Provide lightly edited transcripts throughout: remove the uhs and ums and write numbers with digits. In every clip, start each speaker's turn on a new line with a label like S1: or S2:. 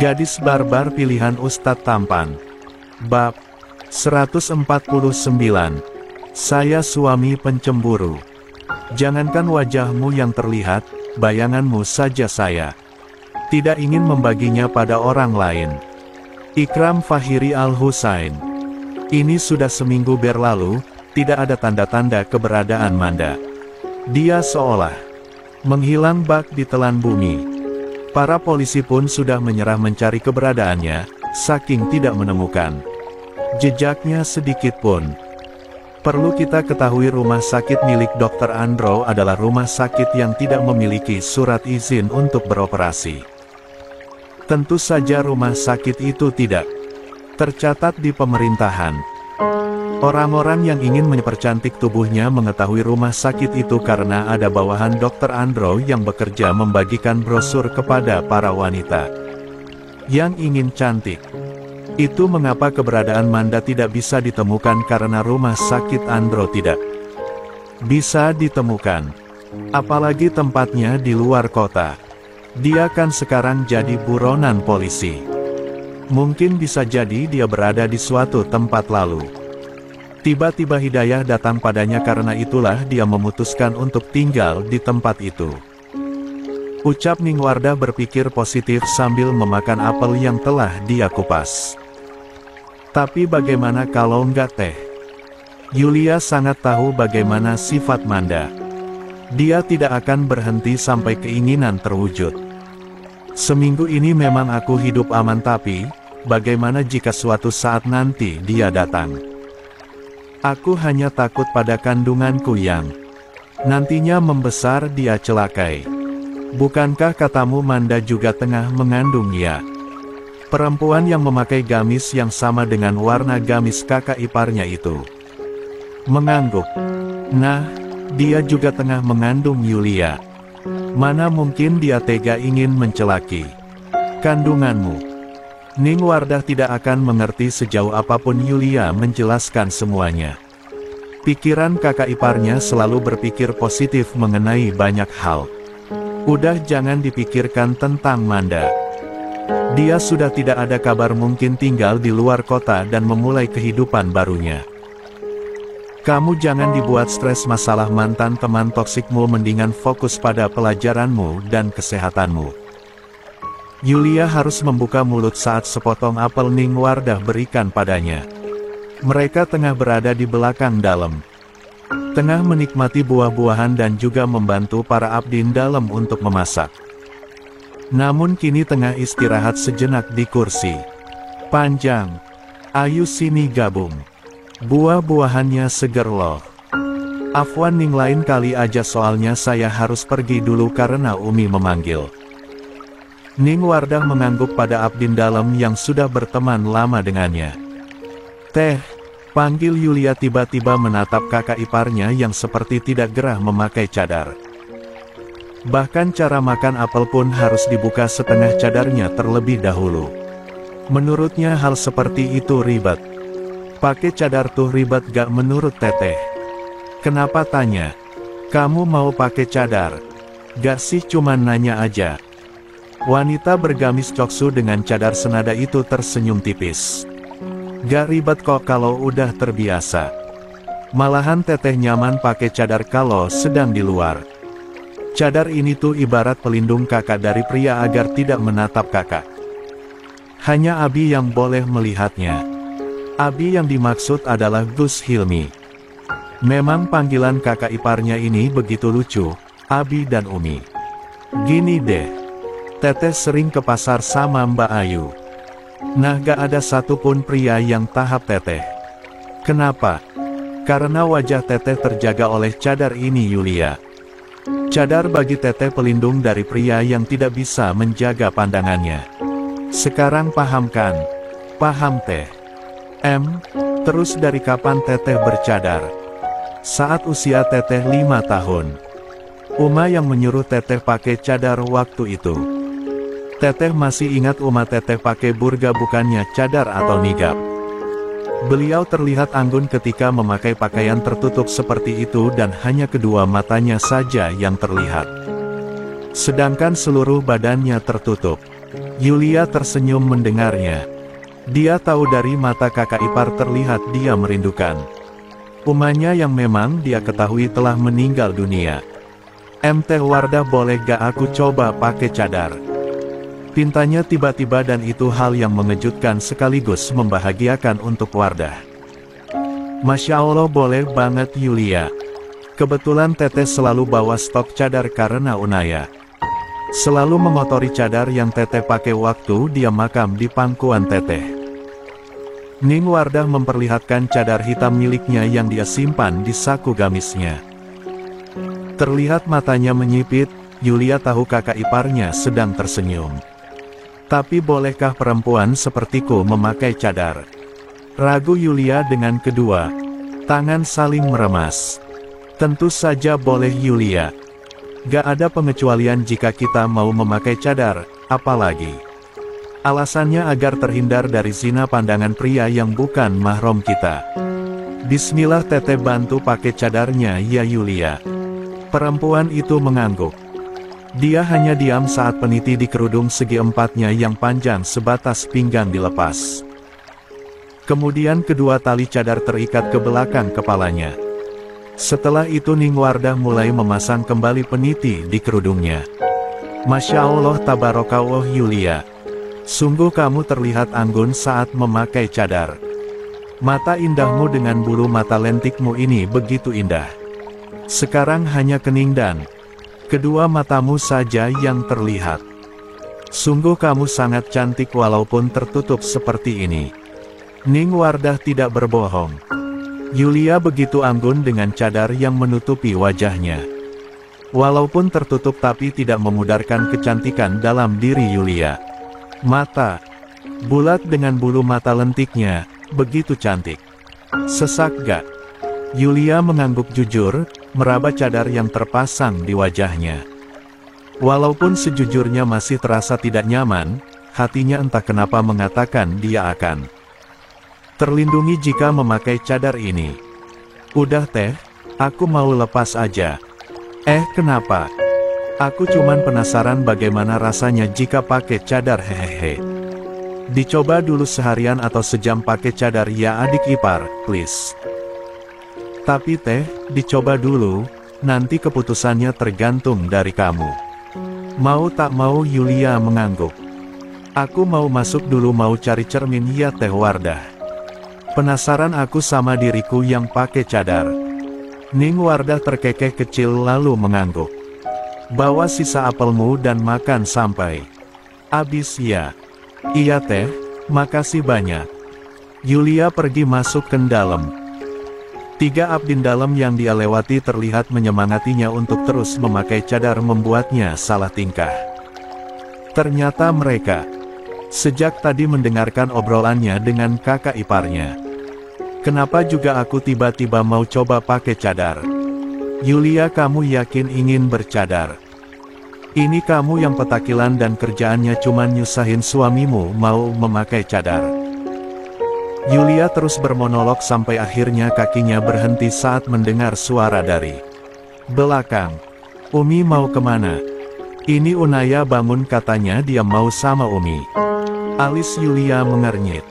S1: Gadis barbar pilihan Ustadz Tampan. Bab 149. Saya suami pencemburu. Jangankan wajahmu yang terlihat, bayanganmu saja saya tidak ingin membaginya pada orang lain. Ikram Fahiri Al-Husain. Ini sudah seminggu berlalu, tidak ada tanda-tanda keberadaan Manda. Dia seolah menghilang bak di telan bumi. Para polisi pun sudah menyerah mencari keberadaannya, saking tidak menemukan jejaknya sedikit pun. Perlu kita ketahui rumah sakit milik Dr. Andro adalah rumah sakit yang tidak memiliki surat izin untuk beroperasi. Tentu saja rumah sakit itu tidak tercatat di pemerintahan. Orang-orang yang ingin mempercantik tubuhnya mengetahui rumah sakit itu karena ada bawahan Dr. Andro yang bekerja membagikan brosur kepada para wanita yang ingin cantik. Itu mengapa keberadaan Manda tidak bisa ditemukan karena rumah sakit Andro tidak bisa ditemukan. Apalagi tempatnya di luar kota. Dia kan sekarang jadi buronan polisi. Mungkin bisa jadi dia berada di suatu tempat lalu. Tiba-tiba hidayah datang padanya karena itulah dia memutuskan untuk tinggal di tempat itu. Ucap Ningwardah berpikir positif sambil memakan apel yang telah dia kupas. Tapi bagaimana kalau enggak teh? Yulia sangat tahu bagaimana sifat Manda. Dia tidak akan berhenti sampai keinginan terwujud. Seminggu ini memang aku hidup aman, tapi bagaimana jika suatu saat nanti dia datang? Aku hanya takut pada kandunganku yang nantinya membesar dia celakai. Bukankah katamu Manda juga tengah mengandung ya? Perempuan yang memakai gamis yang sama dengan warna gamis kakak iparnya itu mengangguk. Nah, dia juga tengah mengandung Yulia. Mana mungkin dia tega ingin mencelaki kandunganmu? Ningwardah tidak akan mengerti sejauh apapun Yulia menjelaskan semuanya. Pikiran kakak iparnya selalu berpikir positif mengenai banyak hal. Udah jangan dipikirkan tentang Manda. Dia sudah tidak ada kabar, mungkin tinggal di luar kota dan memulai kehidupan barunya. Kamu jangan dibuat stres masalah mantan teman toksikmu, mendingan fokus pada pelajaranmu dan kesehatanmu. Yulia harus membuka mulut saat sepotong apel Ningwardah berikan padanya. Mereka tengah berada di belakang dalam, tengah menikmati buah-buahan dan juga membantu para abdin dalam untuk memasak. Namun kini tengah istirahat sejenak di kursi panjang. Ayo sini gabung. Buah-buahannya seger loh. Afwan Ning, lain kali aja, soalnya saya harus pergi dulu karena Umi memanggil. Ningwardah mengangguk pada abdin dalam yang sudah berteman lama dengannya. Teh, panggil Yulia. Tiba-tiba menatap kakak iparnya yang seperti tidak gerah memakai cadar. Bahkan cara makan apel pun harus dibuka setengah cadarnya terlebih dahulu. Menurutnya hal seperti itu ribet. Pakai cadar tuh ribet gak menurut teteh? Kenapa, tanya? Kamu mau pakai cadar? Gak sih, cuman nanya aja. Wanita bergamis coksu dengan cadar senada itu tersenyum tipis. Gak ribet kok kalau udah terbiasa. Malahan teteh nyaman pakai cadar kalau sedang di luar. Cadar ini tuh ibarat pelindung kakak dari pria agar tidak menatap kakak. Hanya Abi yang boleh melihatnya. Abi yang dimaksud adalah Gus Hilmi. Memang panggilan kakak iparnya ini begitu lucu, Abi dan Umi. Gini deh. Teteh sering ke pasar sama Mbak Ayu. Nah, gak ada satupun pria yang tahap teteh. Kenapa? Karena wajah teteh terjaga oleh cadar ini, Yulia. Cadar bagi teteh pelindung dari pria yang tidak bisa menjaga pandangannya. Sekarang paham kan? Paham teh. Terus dari kapan teteh bercadar? Saat usia teteh 5 tahun. Uma yang menyuruh teteh pakai cadar waktu itu. Teteh masih ingat Uma teteh pakai burga bukannya cadar atau nigab. Beliau terlihat anggun ketika memakai pakaian tertutup seperti itu dan hanya kedua matanya saja yang terlihat. Sedangkan seluruh badannya tertutup. Yulia tersenyum mendengarnya. Dia tahu dari mata kakak ipar terlihat dia merindukan umanya yang memang dia ketahui telah meninggal dunia. "MT Wardah, boleh gak aku coba pakai cadar?" Pintanya tiba-tiba dan itu hal yang mengejutkan sekaligus membahagiakan untuk Wardah. "Masya Allah, boleh banget Yulia. Kebetulan teteh selalu bawa stok cadar karena Unaya selalu mengotori cadar yang teteh pakai waktu dia makam di pangkuan teteh." Ning Wardah memperlihatkan cadar hitam miliknya yang dia simpan di saku gamisnya. Terlihat matanya menyipit, Yulia tahu kakak iparnya sedang tersenyum. "Tapi bolehkah perempuan sepertiku memakai cadar?" Ragu Yulia dengan kedua tangan saling meremas. "Tentu saja boleh Yulia. Gak ada pengecualian jika kita mau memakai cadar, apalagi alasannya agar terhindar dari zina pandangan pria yang bukan mahram kita." "Bismillah, teteh bantu pakai cadarnya ya Yulia." Perempuan itu mengangguk. Dia hanya diam saat peniti di kerudung segi empatnya yang panjang sebatas pinggang dilepas. Kemudian kedua tali cadar terikat ke belakang kepalanya. Setelah itu Ning Wardah mulai memasang kembali peniti di kerudungnya. "Masya Allah, tabarakallah Yulia. Sungguh kamu terlihat anggun saat memakai cadar. Mata indahmu dengan bulu mata lentikmu ini begitu indah. Sekarang hanya kening dan kedua matamu saja yang terlihat. Sungguh kamu sangat cantik walaupun tertutup seperti ini." Ning Wardah tidak berbohong. Yulia begitu anggun dengan cadar yang menutupi wajahnya. Walaupun tertutup tapi tidak memudarkan kecantikan dalam diri Yulia. Mata bulat dengan bulu mata lentiknya, begitu cantik. "Sesak gak?" Yulia mengangguk jujur, meraba cadar yang terpasang di wajahnya. Walaupun sejujurnya masih terasa tidak nyaman, hatinya entah kenapa mengatakan dia akan terlindungi jika memakai cadar ini. "Udah teh, aku mau lepas aja." Kenapa?" "Aku cuman penasaran bagaimana rasanya jika pakai cadar, hehehe. Dicoba dulu seharian atau sejam pakai cadar ya adik ipar, please." "Tapi teh, dicoba dulu, nanti keputusannya tergantung dari kamu." "Mau tak mau?" Yulia mengangguk. "Aku mau masuk dulu, mau cari cermin ya Teh Wardah. Penasaran aku sama diriku yang pakai cadar." Ning Wardah terkekeh kecil lalu mengangguk. "Bawa sisa apelmu dan makan sampai habis ya." "Iya teh, makasih banyak." Yulia pergi masuk ke dalam. 3 abdin dalam yang dia lewati terlihat menyemangatinya untuk terus memakai cadar membuatnya salah tingkah. Ternyata mereka sejak tadi mendengarkan obrolannya dengan kakak iparnya. "Kenapa juga aku tiba-tiba mau coba pakai cadar?" "Yulia, kamu yakin ingin bercadar? Ini kamu yang petakilan dan kerjaannya cuman nyusahin suamimu mau memakai cadar." Yulia terus bermonolog sampai akhirnya kakinya berhenti saat mendengar suara dari belakang. "Umi mau kemana?" "Ini Unaya bangun, katanya dia mau sama Umi." Alis Yulia mengernyit.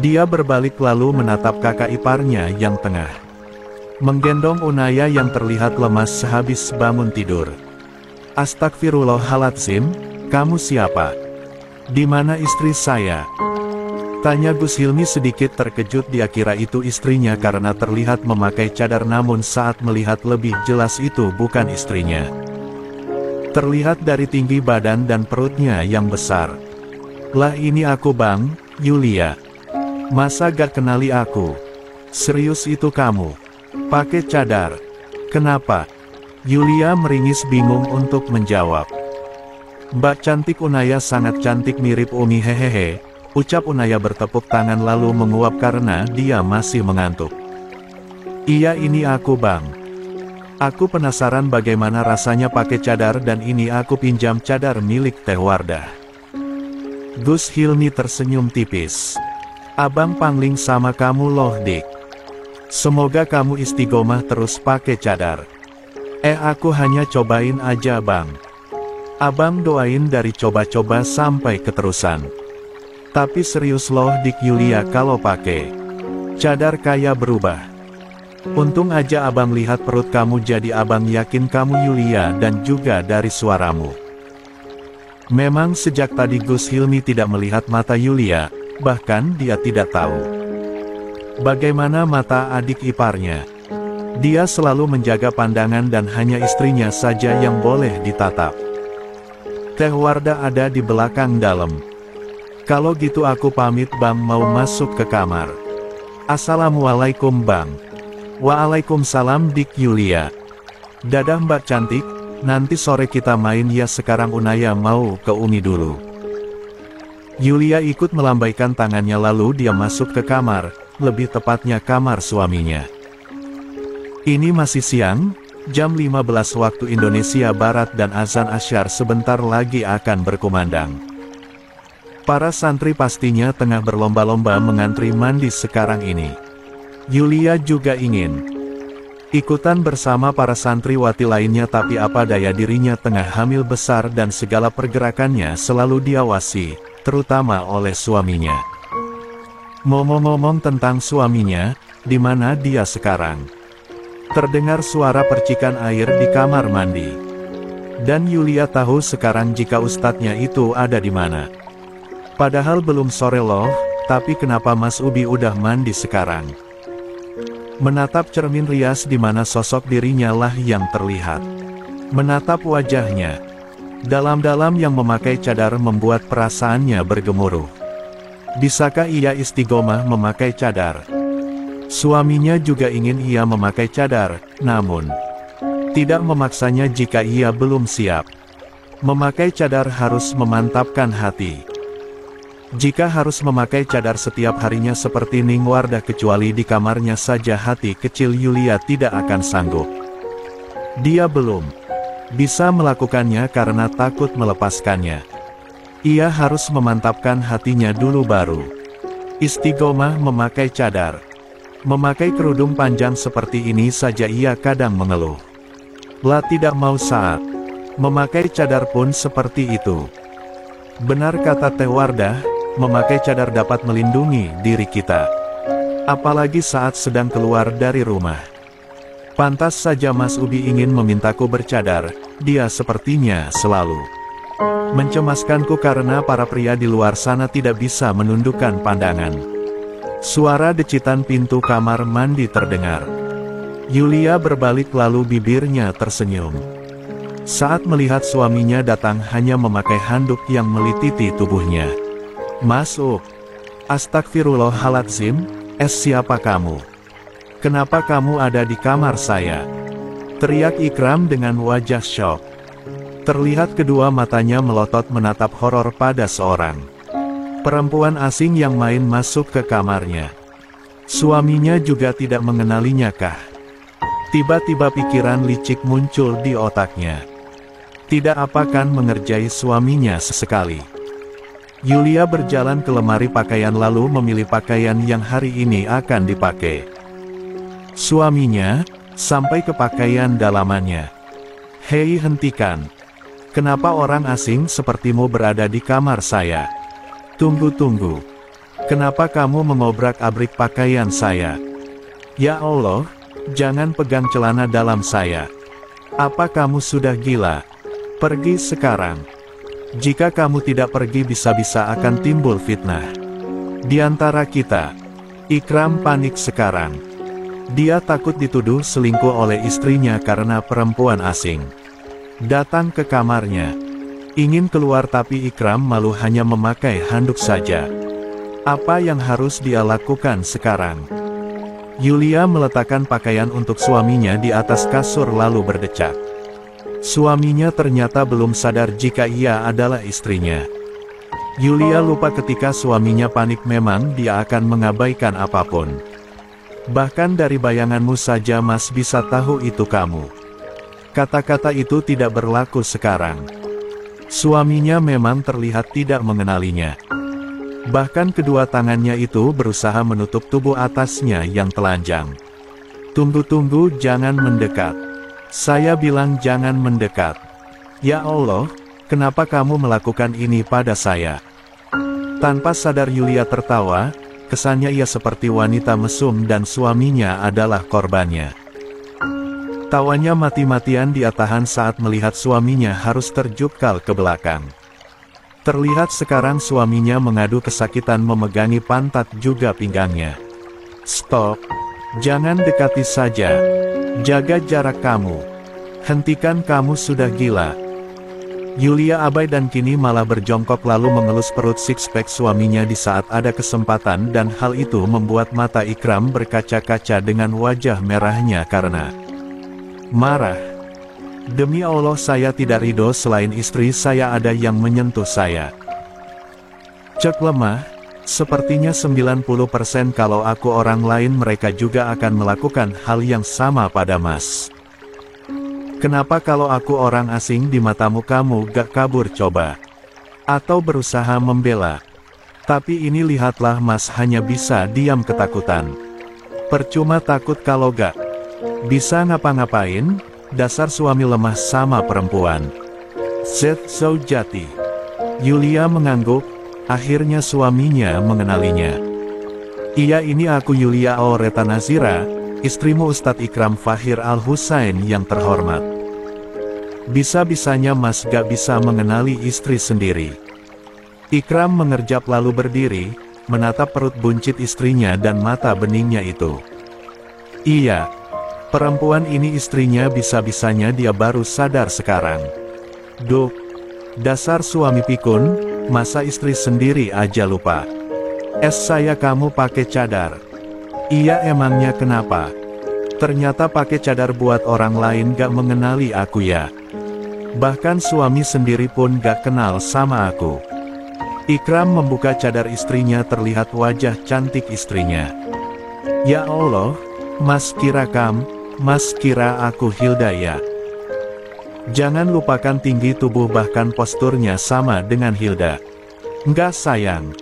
S1: Dia berbalik lalu menatap kakak iparnya yang tengah menggendong Unaya yang terlihat lemas sehabis bangun tidur. "Astagfirullahaladzim, kamu siapa? Di mana istri saya?" tanya Gus Hilmi sedikit terkejut. Dia kira itu istrinya karena terlihat memakai cadar, namun saat melihat lebih jelas itu bukan istrinya. Terlihat dari tinggi badan dan perutnya yang besar. "Lah ini aku Bang, Yulia. Masa gak kenali aku? Serius itu kamu pakai cadar? Kenapa?" Yulia meringis bingung untuk menjawab. "Mbak cantik Unaya sangat cantik, mirip Umi, hehehe," ucap Unaya bertepuk tangan lalu menguap karena dia masih mengantuk. "Iya, ini aku Bang. Aku penasaran bagaimana rasanya pakai cadar dan ini aku pinjam cadar milik Teh Wardah." Gus Hilmi tersenyum tipis. "Abang pangling sama kamu loh dik. Semoga kamu istiqomah terus pakai cadar." Aku hanya cobain aja Bang." Abang doain dari coba-coba sampai keterusan. Tapi serius loh Dik Yulia kalau pakai cadar kayak berubah. Untung aja abang lihat perut kamu jadi abang yakin kamu Yulia dan juga dari suaramu. Memang sejak tadi Gus Hilmi tidak melihat mata Yulia, bahkan dia tidak tahu bagaimana mata adik iparnya. Dia selalu menjaga pandangan dan hanya istrinya saja yang boleh ditatap. Teh Wardah ada di belakang dalam. Kalau gitu aku pamit bang mau masuk ke kamar. Assalamualaikum bang. Waalaikumsalam Dik Yulia. Dadah mbak cantik, nanti sore kita main ya sekarang Unaya mau ke Umi dulu. Yulia ikut melambaikan tangannya lalu dia masuk ke kamar, lebih tepatnya kamar suaminya. Ini masih siang, jam 15 waktu Indonesia Barat dan azan asyar sebentar lagi akan berkumandang. Para santri pastinya tengah berlomba-lomba mengantri mandi sekarang ini. Yulia juga ingin ikutan bersama para santriwati lainnya tapi apa daya dirinya tengah hamil besar dan segala pergerakannya selalu diawasi, terutama oleh suaminya. Ngomong-ngomong tentang suaminya, di mana dia sekarang? Terdengar suara percikan air di kamar mandi. Dan Yulia tahu sekarang jika ustadznya itu ada di mana. Padahal belum sore loh, tapi kenapa Mas Ubi udah mandi sekarang? Menatap cermin rias di mana sosok dirinya lah yang terlihat. Menatap wajahnya dalam-dalam yang memakai cadar membuat perasaannya bergemuruh. Bisakah ia istiqomah memakai cadar? Suaminya juga ingin ia memakai cadar, namun tidak memaksanya jika ia belum siap. Memakai cadar harus memantapkan hati. Jika harus memakai cadar setiap harinya seperti Ning Wardah kecuali di kamarnya saja hati kecil Yulia tidak akan sanggup. Dia belum bisa melakukannya karena takut melepaskannya. Ia harus memantapkan hatinya dulu baru istiqomah memakai cadar. Memakai kerudung panjang seperti ini saja ia kadang mengeluh. Lah tidak mau saat memakai cadar pun seperti itu. Benar kata Teh Wardah, memakai cadar dapat melindungi diri kita. Apalagi saat sedang keluar dari rumah. Pantas saja Mas Ubi ingin memintaku bercadar, dia sepertinya selalu mencemaskanku karena para pria di luar sana tidak bisa menundukkan pandangan. Suara decitan pintu kamar mandi terdengar. Yulia berbalik lalu bibirnya tersenyum. Saat melihat suaminya datang hanya memakai handuk yang melititi tubuhnya. Masuk. Astagfirullahaladzim, siapa kamu? Kenapa kamu ada di kamar saya? Teriak Ikram dengan wajah syok. Terlihat kedua matanya melotot menatap horor pada seorang perempuan asing yang main masuk ke kamarnya. Suaminya juga tidak mengenalinya kah? Tiba-tiba pikiran licik muncul di otaknya. Tidak apakan mengerjai suaminya sesekali. Yulia berjalan ke lemari pakaian lalu memilih pakaian yang hari ini akan dipakai. Suaminya, sampai ke pakaian dalamannya. Hei hentikan. Kenapa orang asing sepertimu berada di kamar saya? Tunggu-tunggu. Kenapa kamu mengobrak-abrik pakaian saya? Ya Allah, jangan pegang celana dalam saya. Apa kamu sudah gila? Pergi sekarang. Jika kamu tidak pergi bisa-bisa akan timbul fitnah di antara kita. Ikram panik sekarang. Dia takut dituduh selingkuh oleh istrinya karena perempuan asing datang ke kamarnya. Ingin keluar tapi Ikram malu hanya memakai handuk saja. Apa yang harus dia lakukan sekarang? Yulia meletakkan pakaian untuk suaminya di atas kasur lalu berdecak. Suaminya ternyata belum sadar jika ia adalah istrinya. Yulia lupa ketika suaminya panik memang dia akan mengabaikan apapun. Bahkan dari bayanganmu saja Mas bisa tahu itu kamu. Kata-kata itu tidak berlaku sekarang. Suaminya memang terlihat tidak mengenalinya. Bahkan kedua tangannya itu berusaha menutup tubuh atasnya yang telanjang. Tunggu-tunggu, jangan mendekat. Saya bilang jangan mendekat. Ya Allah, Kenapa kamu melakukan ini pada saya? Tanpa sadar Yulia tertawa, kesannya ia seperti wanita mesum dan suaminya adalah korbannya. Tawanya mati-matian dia tahan saat melihat suaminya harus terjungkal ke belakang. Terlihat sekarang suaminya mengadu kesakitan memegangi pantat juga pinggangnya. Stop! Jangan dekati saja. Jaga jarak kamu. Hentikan, kamu sudah gila. Yulia abai dan kini malah berjongkok lalu mengelus perut six-pack suaminya di saat ada kesempatan, dan hal itu membuat mata Ikram berkaca-kaca dengan wajah merahnya karena marah. Demi Allah saya tidak ridho, selain istri saya ada yang menyentuh saya. Cek lemah, sepertinya 90% kalau aku orang lain mereka juga akan melakukan hal yang sama pada Mas. Kenapa kalau aku orang asing di matamu kamu gak kabur coba? Atau berusaha membela? Tapi ini lihatlah Mas hanya bisa diam ketakutan. Percuma takut kalau gak bisa ngapa-ngapain. Dasar suami lemah sama perempuan. So jati. Yulia mengangguk, akhirnya suaminya mengenalinya. Iya, ini aku Yulia Aureta Nazira, istrimu Ustadz Ikram Fahir Al-Husain yang terhormat. Bisa-bisanya Mas gak bisa mengenali istri sendiri. Ikram mengerjap lalu berdiri, menatap perut buncit istrinya dan mata beningnya itu. Iya. Perempuan ini istrinya, bisa-bisanya dia baru sadar sekarang. Duh, dasar suami pikun, masa istri sendiri aja lupa. Saya kamu pakai cadar. Iya, emangnya kenapa? Ternyata pakai cadar buat orang lain gak mengenali aku ya. Bahkan suami sendiri pun gak kenal sama aku. Ikram membuka cadar istrinya, terlihat wajah cantik istrinya. Ya Allah, Mas kira aku Hilda ya? Jangan lupakan tinggi tubuh, bahkan posturnya sama dengan Hilda. Enggak sayang.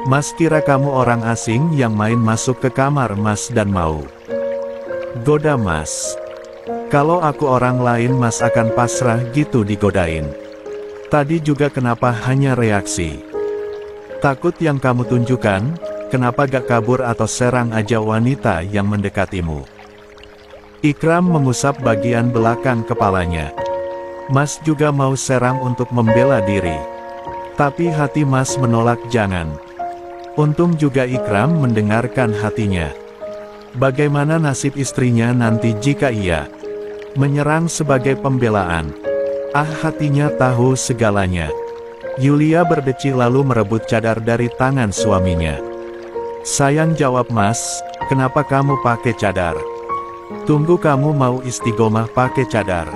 S1: Mas kira kamu orang asing yang main masuk ke kamar Mas dan mau goda Mas. Kalau aku orang lain Mas akan pasrah gitu digodain. Tadi juga kenapa hanya reaksi? Takut yang kamu tunjukkan, kenapa gak kabur atau serang aja wanita yang mendekatimu? Ikram mengusap bagian belakang kepalanya. Mas juga mau serang untuk membela diri. Tapi hati Mas menolak, jangan. Untung juga Ikram mendengarkan hatinya. Bagaimana nasib istrinya nanti jika ia menyerang sebagai pembelaan? Hatinya tahu segalanya. Yulia berdecih lalu merebut cadar dari tangan suaminya. Sayang, jawab Mas, kenapa kamu pakai cadar? Tunggu, kamu mau istiqomah pakai cadar?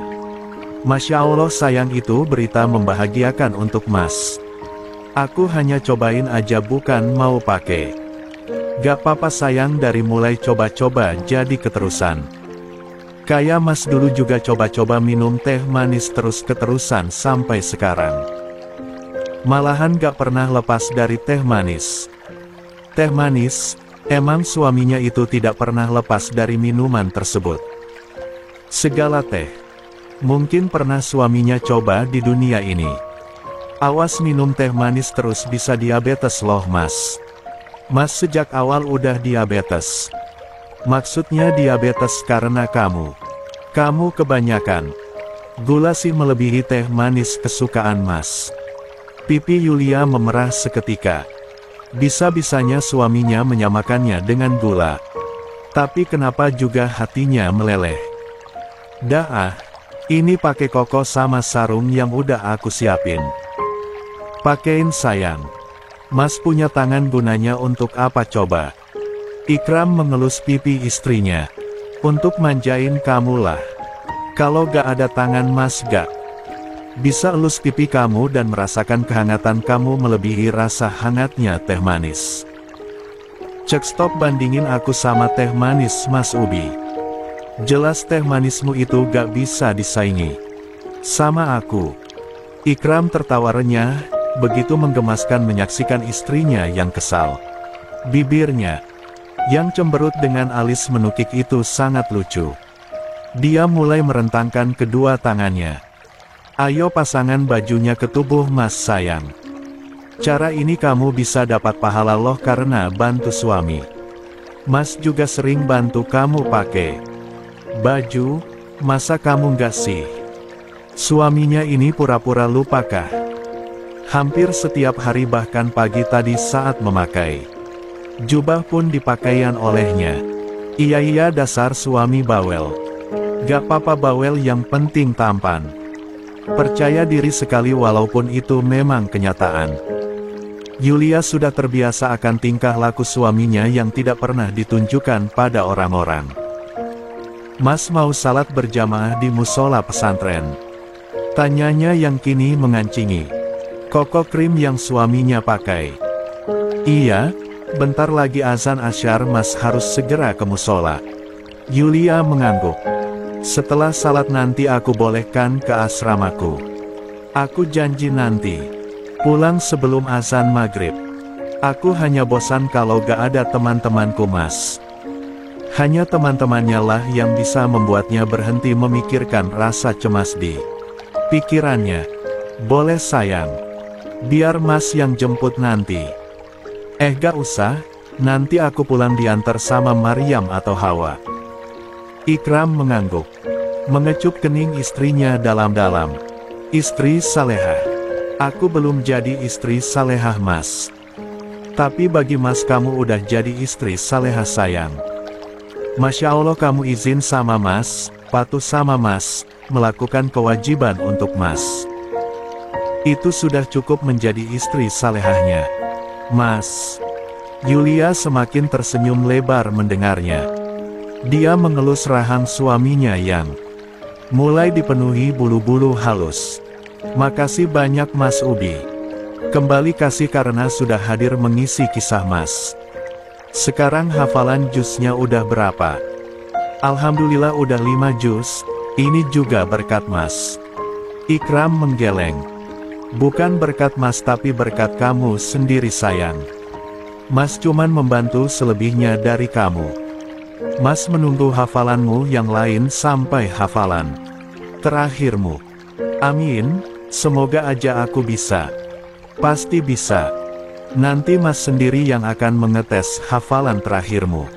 S1: Masya Allah sayang, itu berita membahagiakan untuk Mas. Aku hanya cobain aja bukan mau pakai. Gak apa-apa sayang, dari mulai coba-coba jadi keterusan. Kayak Mas dulu juga coba-coba minum teh manis terus-keterusan sampai sekarang. Malahan gak pernah lepas dari teh manis. Teh manis, emang suaminya itu tidak pernah lepas dari minuman tersebut. Segala teh. Mungkin pernah suaminya coba di dunia ini. Awas minum teh manis terus bisa diabetes loh Mas. Mas sejak awal udah diabetes. Maksudnya diabetes karena kamu. Kamu kebanyakan gula sih, melebihi teh manis kesukaan Mas. Pipi Yulia memerah seketika. Bisa-bisanya suaminya menyamakannya dengan gula. Tapi kenapa juga hatinya meleleh? Ini pakai koko sama sarung yang udah aku siapin. Pakein sayang. Mas punya tangan, gunanya untuk apa coba? Ikram mengelus pipi istrinya. Untuk manjain kamu lah. Kalau gak ada tangan Mas gak bisa elus pipi kamu dan merasakan kehangatan kamu melebihi rasa hangatnya teh manis. Cek stop, bandingin aku sama teh manis Mas Ubi. Jelas teh manismu itu gak bisa disaingi sama aku. Ikram tertawa renyah, begitu menggemaskan menyaksikan istrinya yang kesal. Bibirnya yang cemberut dengan alis menukik itu sangat lucu. Dia mulai merentangkan kedua tangannya. Ayo pasangan bajunya ke tubuh Mas sayang. Cara ini kamu bisa dapat pahala loh karena bantu suami. Mas juga sering bantu kamu pakai baju, masa kamu nggak sih? Suaminya ini pura-pura lupakah? Hampir setiap hari bahkan pagi tadi saat memakai jubah pun dipakaian olehnya. Iya dasar suami bawel. Gak apa-apa bawel yang penting tampan. Percaya diri sekali walaupun itu memang kenyataan. Yulia sudah terbiasa akan tingkah laku suaminya yang tidak pernah ditunjukkan pada orang-orang. Mas mau salat berjamaah di musola pesantren? Tanyanya yang kini mengancingi. Koko krim yang suaminya pakai. Iya, bentar lagi azan asyar Mas harus segera ke musola. Yulia mengangguk. Setelah salat nanti aku bolehkan ke asramaku. Aku janji nanti pulang sebelum azan maghrib. Aku hanya bosan kalau gak ada teman-temanku Mas. Hanya teman-temannya lah yang bisa membuatnya berhenti memikirkan rasa cemas di pikirannya. Boleh sayang. Biar Mas yang jemput nanti. Gak usah, nanti aku pulang diantar sama Maryam atau Hawa. Ikram mengangguk. Mengecup kening istrinya dalam-dalam. Istri salehah. Aku belum jadi istri salehah Mas. Tapi bagi Mas kamu udah jadi istri salehah sayang. Masya Allah kamu izin sama Mas, patuh sama Mas, melakukan kewajiban untuk Mas. Itu sudah cukup menjadi istri salehahnya. Mas. Yulia semakin tersenyum lebar mendengarnya. Dia mengelus rahang suaminya yang mulai dipenuhi bulu-bulu halus. Makasih banyak Mas Ubi. Kembali kasih karena sudah hadir mengisi kisah Mas. Sekarang hafalan juznya udah berapa? Alhamdulillah udah 5 juz, ini juga berkat Mas. Ikram menggeleng. Bukan berkat Mas tapi berkat kamu sendiri sayang. Mas cuman membantu selebihnya dari kamu. Mas menunggu hafalanmu yang lain sampai hafalan terakhirmu. Amin, semoga aja aku bisa. Pasti bisa. Nanti Mas sendiri yang akan mengetes hafalan terakhirmu.